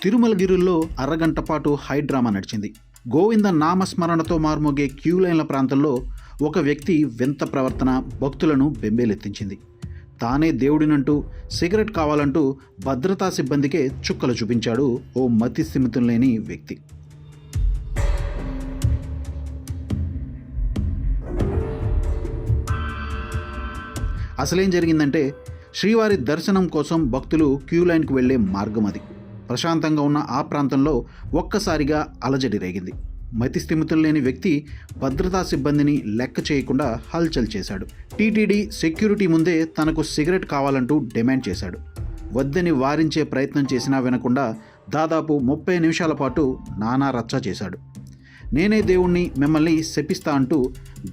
తిరుమలగిరిలో అరగంట పాటు high drama నడిచింది. గోవింద నామస్మరణతో మార్మోగే క్యూ లైన్ల ప్రాంతంలో ఒక వ్యక్తి వింత ప్రవర్తన భక్తులను బెంబేలెత్తించింది. తానే దేవుడినంటూ సిగరెట్ కావాలంటూ భద్రతా సిబ్బందికే చుక్కలు చూపించాడు ఓ మతి స్థిమితం లేని వ్యక్తి. అసలేం జరిగిందంటే, శ్రీవారి దర్శనం కోసం భక్తులు క్యూ లైన్కు వెళ్లే మార్గం అది. ప్రశాంతంగా ఉన్న ఆ ప్రాంతంలో ఒక్కసారిగా అలజడి రేగింది. మతి స్థిమితం లేని వ్యక్తి భద్రతా సిబ్బందిని లెక్క చేయకుండా హల్చల్ చేశాడు. టీటీడీ సెక్యూరిటీ ముందే తనకు సిగరెట్ కావాలంటూ డిమాండ్ చేశాడు. వద్దని వారించే ప్రయత్నం చేసినా వినకుండా దాదాపు 30 నిమిషాల పాటు నానా రచ్చ చేశాడు. నేనే దేవుణ్ణి, మిమ్మల్ని శపిస్తా అంటూ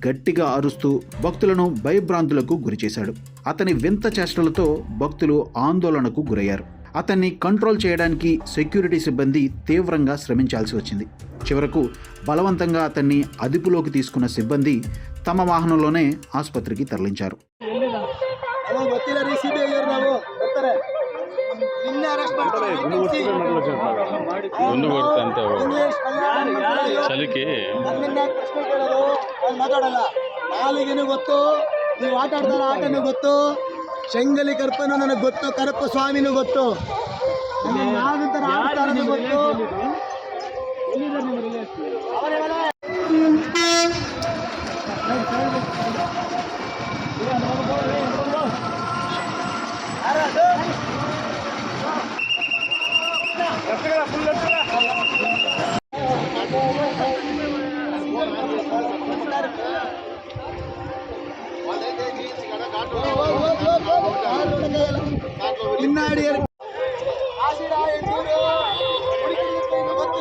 గట్టిగా అరుస్తూ భక్తులను భయభ్రాంతులకు గురిచేశాడు. అతని వింత చేష్టలతో భక్తులు ఆందోళనకు గురయ్యారు. అతన్ని కంట్రోల్ చేయడానికి సెక్యూరిటీ సిబ్బంది తీవ్రంగా శ్రమించాల్సి వచ్చింది. చివరకు బలవంతంగా అతన్ని అదుపులోకి తీసుకున్న సిబ్బంది తమ వాహనంలోనే ఆసుపత్రికి తరలించారు. ನೀವು ಆಟ ಆಡ್ತಾರ ಆಟನೂ ಗೊತ್ತು, ಶಂಗಲಿ ಕರ್ಪನು ನನಗೆ ಗೊತ್ತು, ಕರಪ್ಪ ಸ್ವಾಮಿನೂ ಗೊತ್ತು, ನಾವಂತರ ಆಡ್ತಾರನು ಗೊತ್ತು.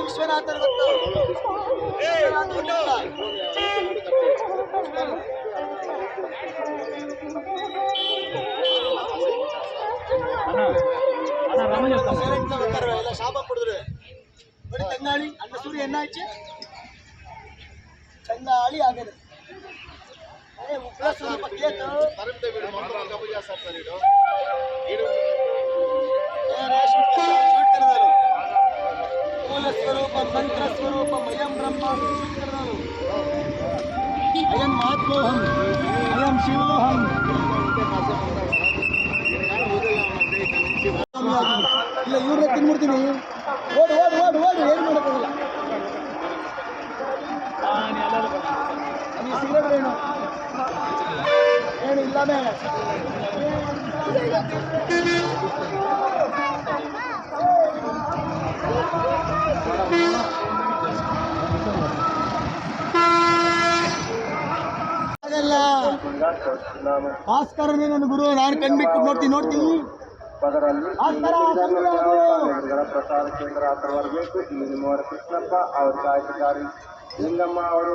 ವಿಶ್ವನಾಥನ್ ಗೊತ್ತು. ಶಾಪ ಕೊಡಿದ್ರೆ ನೋಡಿ ತಂಗಾಳಿ ಅನ್ನ ಸೂರ್ಯ ಎನ್ನಾಚೆ ತಂಗಾಳಿ ಆಗದೆ ಸ್ವರೂಪ ಕೇತು ಮೂಲ ಸ್ವರೂಪ ಮಂತ್ರ ಸ್ವರೂಪ ಅಯಂ ಬ್ರಹ್ಮ ಅಯಂ ಆತ್ಮೋಹಂ ಅಯಂ ಶಿವೋಹಂ. ಇಲ್ಲ ಇವ್ರನ್ನ ತಿನ್ಬಿಡ್ತೀನಿ. ಓಡು ಓಡು ಓಡು ಓಡು, ಏನು ಮಾಡೋಕ್ಕಾಗಲ್ಲ. ನೀವು ಸಿಗರೇಟ್ ಏನು ಏನು ಇಲ್ಲವೇ ಆಗಲ್ಲ. ಭಾಸ್ಕರನೇ ನನ್ನ ಗುರು, ನಾನು ಕಣ್ಬಿಟ್ಟು ನೋಡ್ತೀನಿ. ಪ್ರಸಾರ ಕೇಂದ್ರ ಬರಬೇಕು. ಕೃಷ್ಣಪ್ಪ ಅವ್ರ ಕಾರ್ಯಕಾರಿ ಲಿಂಗಮ್ಮ ಅವರು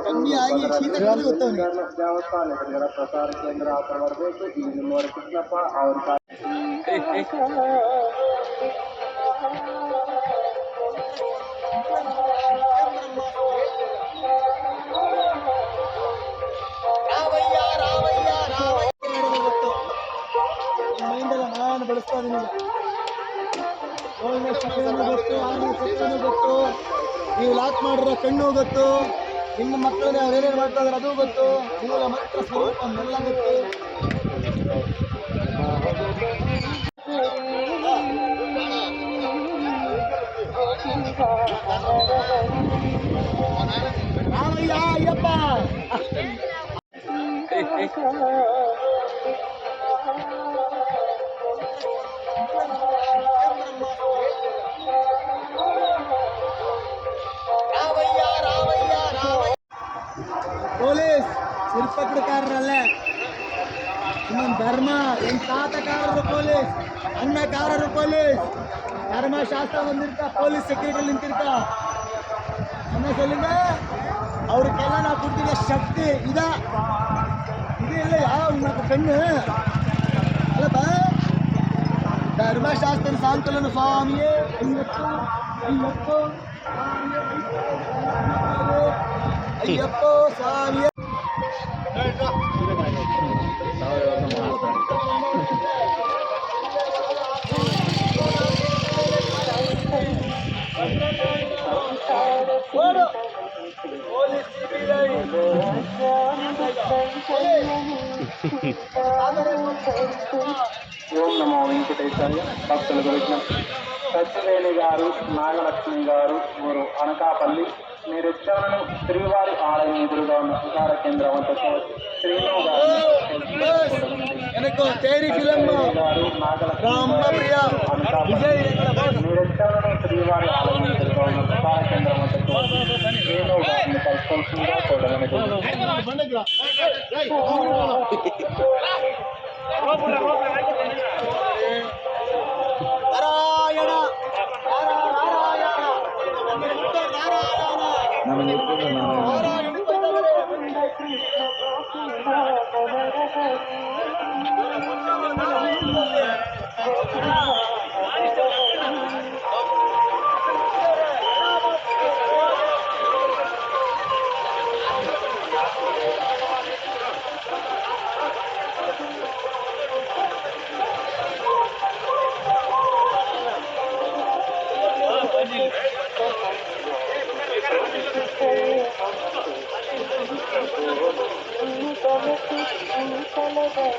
ದೇವಸ್ಥಾನ ಪ್ರಸಾರ ಕೇಂದ್ರ ಬರಬೇಕು. ಕೃಷ್ಣಪ್ಪ ಅವ್ರ ನಾನು ಬಳಸ್ತಾ ಇದೀನಿಲ್ಲ. ಗೊತ್ತು, ಗೊತ್ತು, ನೀವು ಲಾಕ್ ಮಾಡಿರೋ ಕಣ್ಣು ಗೊತ್ತು, ನಿಮ್ಮ ಮಕ್ಕಳನ್ನ ಅವ್ರು ಏನೇನು ಮಾಡ್ತಾ ಇದ್ದಾರೆ ಅದು ಗೊತ್ತು, ಮೂಲ ಮಂತ್ರ ಸ್ವರೂಪ ಎಲ್ಲ ಗೊತ್ತು. ರಾಮಯ್ಯ ಅಯ್ಯಪ್ಪ ಪೊಲೀಸ್ ಸಿರ್ಪಕೃಕಾರರಲ್ಲ, ಇನ್ನೊಂದು ಧರ್ಮ என் தாத்தக்காரರು ಪೊಲೀಸ್, ಅಣ್ಣಕಾರರು ಪೊಲೀಸ್, ಧರ್ಮಶಾಸ್ತ್ರ ಬಂದಿರ್ತಾ ಪೊಲೀಸ್ ಸೆಕ್ಯೂರಿಟಿ ನಿಂತಿರ್ತಾ ಅನ್ನ சொல்லுங்க. ಅವ್ರಿಗೆಲ್ಲ ನಾವು ಕೊಡ್ತಿದ್ದ ಶಕ್ತಿ ಇದು ಇಲ್ಲ. ಯಾವ నాకు ಕಣ್ಣು ಅಲ್ಲಪ್ಪ. ಧರ್ಮಶಾಸ್ತ್ರ ಸಾಂತಲನ ಸ್ವಾಮಿಯೇ ಅಯ್ಯಪ್ಪ ಅಯ್ಯಪ್ಪ ಅಯ್ಯಪ್ಪ ಸ್ವಾಮಿಯೇ. ఓం నమో వెంకటేశాయ. భక్తులకు విజ్ఞప్తి. సత్యవేణి గారు, నాగలక్ష్మి గారు, ఊరు అనకాపల్లి. మీరు ఇచ్చాలను శ్రీవారి ఆలయం ఎదురుగా ఉన్న ప్రసార కేంద్రం వద్ద శ్రీను గారు, எனக்கு தேரி ஃபிலிம் గారు, నాగలక్ష్మి రామ ప్రియ విజయ్ మీరు ఇచ్చాలను శ్రీవారి ఆలయం ఎదురుగా ఉన్న ప్రసార కేంద్రం వద్ద శ్రీను గారిని కలుసుకోవాల్సిందిగా చూడమని నారాయణ